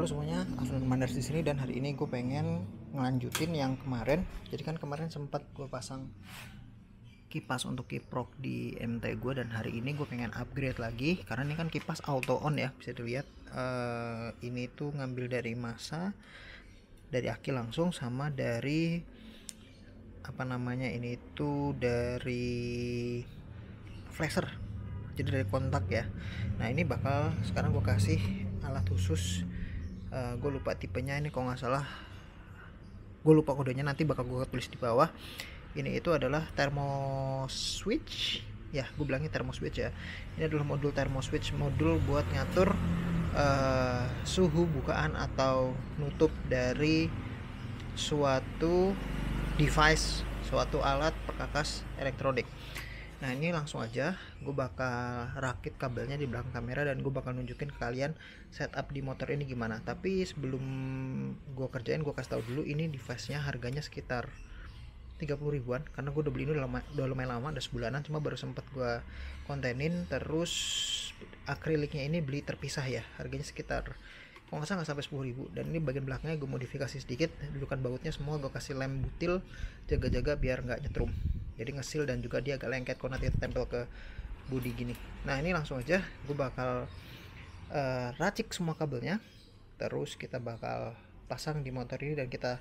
Halo semuanya, Afnan Mandars di sini dan hari ini gue pengen ngelanjutin yang kemarin. Jadi kan kemarin sempat gue pasang kipas untuk kiprok di MT gue dan hari ini gue pengen upgrade lagi karena ini kan kipas auto on ya, bisa dilihat. Ini tuh ngambil dari masa, dari aki langsung, sama dari apa namanya ini tuh dari flasher, jadi dari kontak ya. Nah ini bakal sekarang gue kasih alat khusus. Gue lupa tipenya ini, kalau nggak salah gue lupa kodenya, nanti bakal gue tulis di bawah. Ini itu adalah thermo switch ya, gue bilangnya thermo switch ya. Ini adalah modul thermo switch, modul buat ngatur suhu bukaan atau nutup dari suatu device, suatu alat perkakas elektronik. Nah ini langsung aja gue bakal rakit kabelnya di belakang kamera dan gue bakal nunjukin ke kalian setup di motor ini gimana. Tapi sebelum gue kerjain, gue kasih tahu dulu ini device nya harganya sekitar 30 ribuan karena gue udah beli ini udah lumayan lama, udah sebulanan, cuma baru sempet gue kontenin. Terus akriliknya ini beli terpisah ya, harganya sekitar kalau nggak salah nggak sampai 10 ribu. Dan ini bagian belakangnya gue modifikasi sedikit, dudukan bautnya semua gue kasih lem butil jaga-jaga biar nggak nyetrum, jadi ngesil, dan juga dia agak lengket kalau nanti tempel ke bodi gini. Nah ini langsung aja gue bakal racik semua kabelnya, terus kita bakal pasang di motor ini dan kita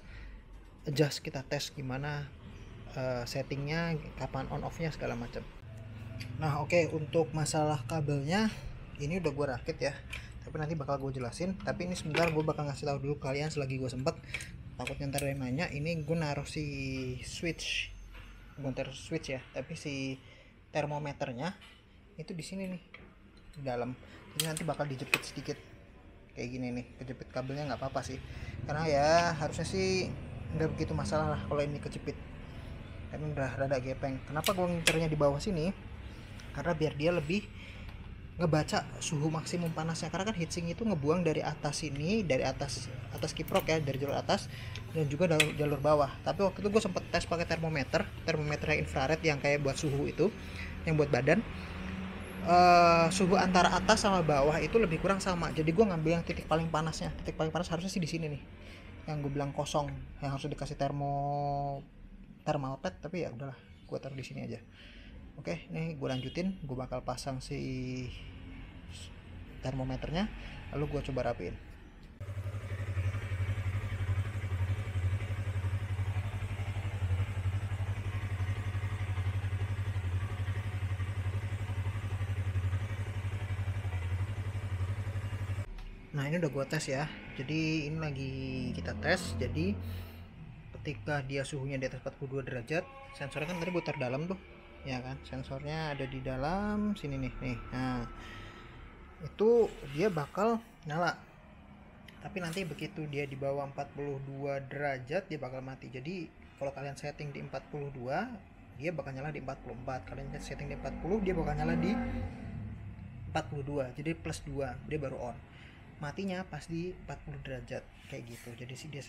adjust, kita tes gimana settingnya, kapan on off nya segala macam. Nah oke, untuk masalah kabelnya ini udah gue rakit ya, tapi nanti bakal gue jelasin. Tapi ini sebentar gue bakal ngasih tahu dulu kalian selagi gue sempet, takutnya ntar ada yang nanya. Ini gue naruh si switch, bukan switch ya, tapi si termometernya itu di sini nih di dalam. Jadi nanti bakal dijepit sedikit kayak gini nih, kejepit kabelnya nggak apa-apa sih, karena ya harusnya sih nggak begitu masalah lah kalau ini kejepit. Tapi udah rada gepeng. Kenapa gue ngincernya di bawah sini? Karena biar dia lebih ngebaca suhu maksimum panasnya, karena kan heatsink itu ngebuang dari atas sini, dari atas kiprok ya, dari jalur atas dan juga jalur bawah. Tapi waktu itu gue sempet tes pakai termometer infrared yang kayak buat suhu itu, yang buat badan. Suhu antara atas sama bawah itu lebih kurang sama. Jadi gue ngambil yang titik paling panasnya. Titik paling panas harusnya sih di sini nih, yang gue bilang kosong, yang harus dikasih thermal pad, tapi ya udahlah gue taruh di sini aja. Oke, nih gue lanjutin, gue bakal pasang si termometernya, lalu gue coba rapiin. Nah ini udah gue tes ya, jadi ini lagi kita tes. Jadi ketika dia suhunya di atas 42 derajat, sensornya kan tadi gue taruh dalam tuh ya kan, sensornya ada di dalam sini nih. Nah itu dia bakal nyala, tapi nanti begitu dia di bawah 42 derajat dia bakal mati. Jadi kalau kalian setting di 42 dia bakal nyala di 44, kalian setting di 40 dia bakal nyala di 42, jadi plus 2 dia baru on. Matinya pas di 40 derajat kayak gitu. Jadi sih dia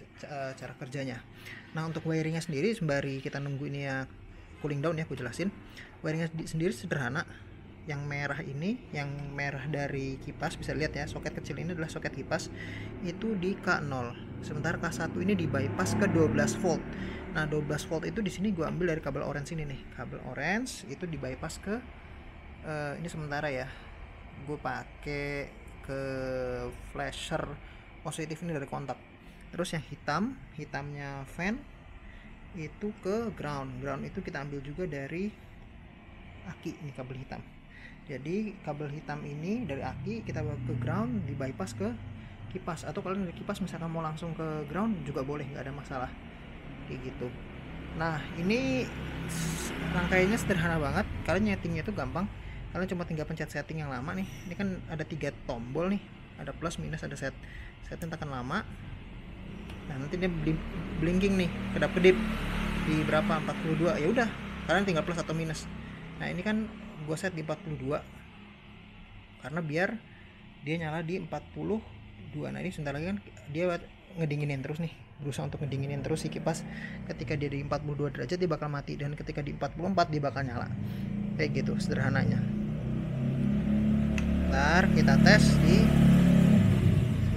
cara kerjanya. Nah untuk wiringnya sendiri, sembari kita nunggu ini ya cooling down ya, gue jelasin. Wiringnya sendiri sederhana. Yang merah ini, yang merah dari kipas, bisa lihat ya, soket kecil ini adalah soket kipas, itu di K0. Sementara K1 ini di bypass ke 12 volt. Nah 12 volt itu di sini gue ambil dari kabel orange ini nih, kabel orange itu di bypass ke ini sementara ya, gue pakai ke flasher positif ini dari kontak. Terus yang hitamnya fan itu ke ground itu kita ambil juga dari aki, ini kabel hitam. Jadi kabel hitam ini dari aki kita bawa ke ground, di bypass ke kipas, atau kalian dari kipas misalkan mau langsung ke ground juga boleh, nggak ada masalah kayak gitu. Nah ini rangkaiannya sederhana banget, kalian nyetingnya itu gampang. Kalian cuma tinggal pencet setting yang lama nih. Ini kan ada 3 tombol nih, ada plus minus, ada setting, tekan lama. Nah nanti dia blinking nih, kedap-kedip di berapa, 42. Ya udah, kalian tinggal plus atau minus. Nah ini kan gue set di 42 karena biar dia nyala di 42. Nah ini sebentar lagi kan dia ngedinginin terus nih, berusaha untuk ngedinginin terus si kipas. Ketika dia di 42 derajat dia bakal mati, dan ketika di 44 dia bakal nyala. Kayak gitu sederhananya. Ntar kita tes di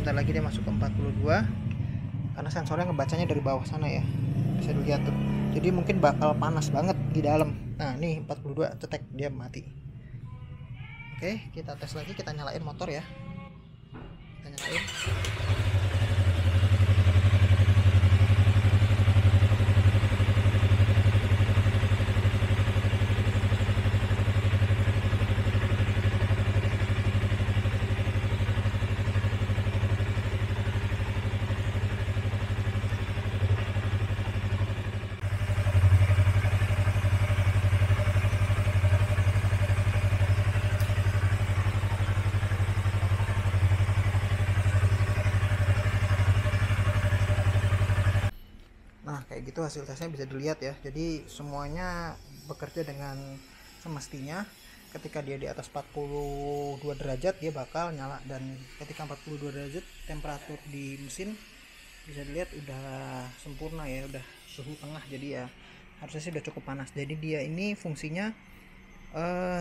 sebentar lagi dia masuk ke 42 karena sensornya ngebacanya dari bawah sana ya, bisa dilihat tuh. Jadi mungkin bakal panas banget di dalam. Nah nih 42 cetek, dia mati. Oke, kita tes lagi, kita nyalain motor ya, kita nyalain. Nah kayak gitu hasil tesnya bisa dilihat ya. Jadi semuanya bekerja dengan semestinya. Ketika dia di atas 42 derajat dia bakal nyala, dan ketika 42 derajat temperatur di mesin bisa dilihat udah sempurna ya, udah suhu tengah. Jadi ya harusnya sih udah cukup panas. Jadi dia ini fungsinya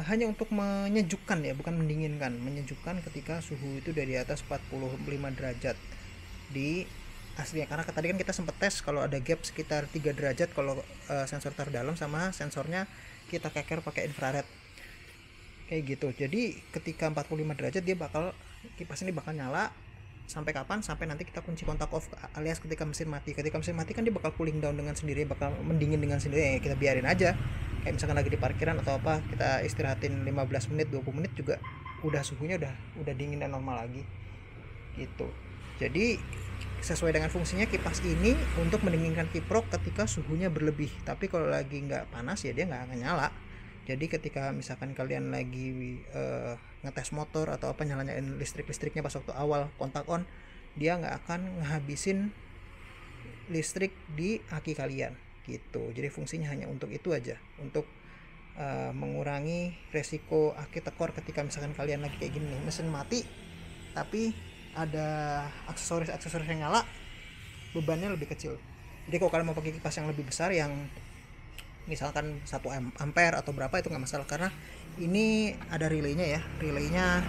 hanya untuk menyejukkan ya, bukan mendinginkan. Menyejukkan ketika suhu itu udah di atas 45 derajat di aslinya, karena tadi kan kita sempat tes kalau ada gap sekitar 3 derajat kalau sensor taruh dalam sama sensornya kita keker pakai infrared kayak gitu. Jadi ketika 45 derajat dia bakal, kipas ini bakal nyala sampai kapan? Sampai nanti kita kunci kontak off, alias ketika mesin mati. Ketika mesin mati kan dia bakal cooling down dengan sendiri, bakal mendingin dengan sendiri ya, kita biarin aja. Kayak misalkan lagi di parkiran atau apa, kita istirahatin 15 menit 20 menit juga udah suhunya udah dingin dan normal lagi gitu. Jadi sesuai dengan fungsinya, kipas ini untuk mendinginkan kiprok ketika suhunya berlebih. Tapi kalau lagi nggak panas ya dia nggak akan nyala. Jadi ketika misalkan kalian lagi ngetes motor atau apa, nyalain listriknya pas waktu awal kontak on, dia nggak akan ngehabisin listrik di aki kalian gitu. Jadi fungsinya hanya untuk itu aja, untuk mengurangi resiko aki tekor ketika misalkan kalian lagi kayak gini nih, mesin mati tapi ada aksesoris yang nyala, bebannya lebih kecil. Jadi kalau kalian mau pakai kipas yang lebih besar, yang misalkan 1 ampere atau berapa, itu nggak masalah, karena ini ada relaynya ya, relaynya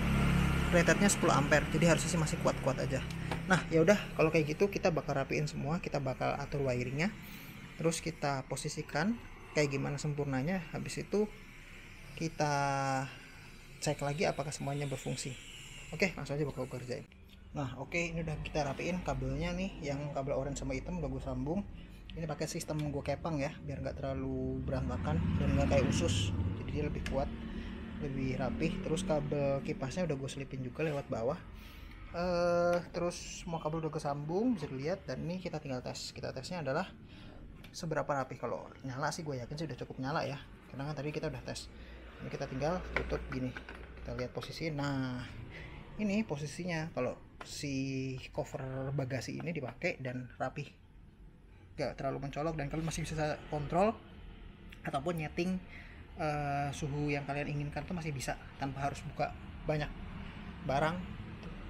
ratetnya 10 ampere, jadi harusnya sih masih kuat-kuat aja. Nah ya udah, kalau kayak gitu kita bakal rapiin semua, kita bakal atur wiringnya, terus kita posisikan kayak gimana sempurnanya. Habis itu kita cek lagi apakah semuanya berfungsi. Oke, langsung aja bakal kerjain. Nah oke, ini udah kita rapiin kabelnya nih, yang kabel orange sama hitam udah gue sambung. Ini pakai sistem gue kepang ya, biar nggak terlalu berantakan dan nggak kayak usus, jadi dia lebih kuat, lebih rapih. Terus kabel kipasnya udah gue selipin juga lewat bawah. Terus semua kabel udah kesambung, bisa dilihat. Dan ini kita tinggal tes. Kita tesnya adalah seberapa rapih. Kalau nyala sih gue yakin sih udah cukup nyala ya, karena kan tadi kita udah tes. Ini kita tinggal tutup gini, kita lihat posisi. Nah ini posisinya kalau si cover bagasi ini dipakai dan rapih, gak terlalu mencolok, dan kalian masih bisa kontrol ataupun nyeting suhu yang kalian inginkan tuh masih bisa, tanpa harus buka banyak barang,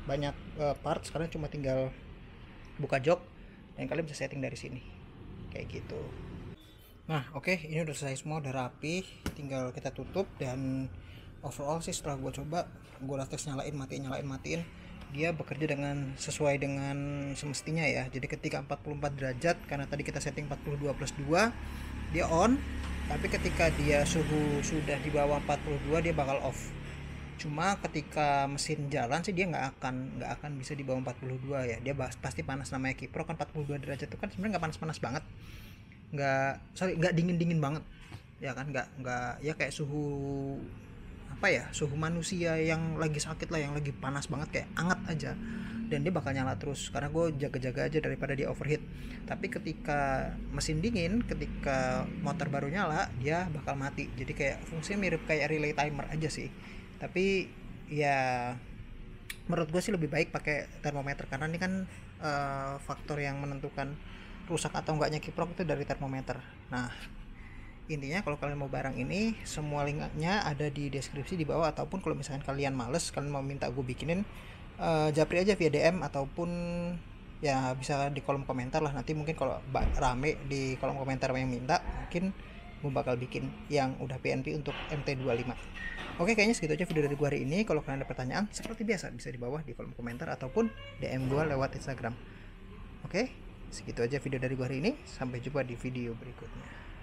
banyak parts. Kalian cuma tinggal buka jok dan kalian bisa setting dari sini kayak gitu. Nah oke, ini udah selesai semua, udah rapi, tinggal kita tutup. Dan overall sih setelah gue coba, gue tes nyalain matiin, dia bekerja dengan sesuai dengan semestinya ya. Jadi ketika 44 derajat, karena tadi kita setting 42 plus 2, dia on. Tapi ketika dia suhu sudah di bawah 42 dia bakal off. Cuma ketika mesin jalan sih dia nggak akan bisa di bawah 42 ya. Dia pasti panas, namanya kiprok kan 42 derajat itu kan sebenarnya nggak panas banget, nggak dingin banget ya kan, nggak ya kayak suhu apa ya, suhu manusia yang lagi sakit lah, yang lagi panas banget kayak anget aja, dan dia bakal nyala terus karena gue jaga-jaga aja daripada dia overheat. Tapi ketika mesin dingin, ketika motor baru nyala, dia bakal mati. Jadi kayak fungsinya mirip kayak relay timer aja sih, tapi ya menurut gue sih lebih baik pakai termometer, karena ini kan faktor yang menentukan rusak atau enggaknya kiprok itu dari termometer. Nah intinya kalau kalian mau barang ini, semua linknya ada di deskripsi di bawah, ataupun kalau misalkan kalian males, kalian mau minta gue bikinin, japri aja via DM, ataupun ya bisa di kolom komentar lah. Nanti mungkin kalau rame di kolom komentar yang minta, mungkin gue bakal bikin yang udah PNP untuk MT25. Oke, kayaknya segitu aja video dari gua hari ini. Kalau kalian ada pertanyaan, seperti biasa bisa di bawah di kolom komentar ataupun DM gua lewat Instagram. Oke, segitu aja video dari gua hari ini. Sampai jumpa di video berikutnya.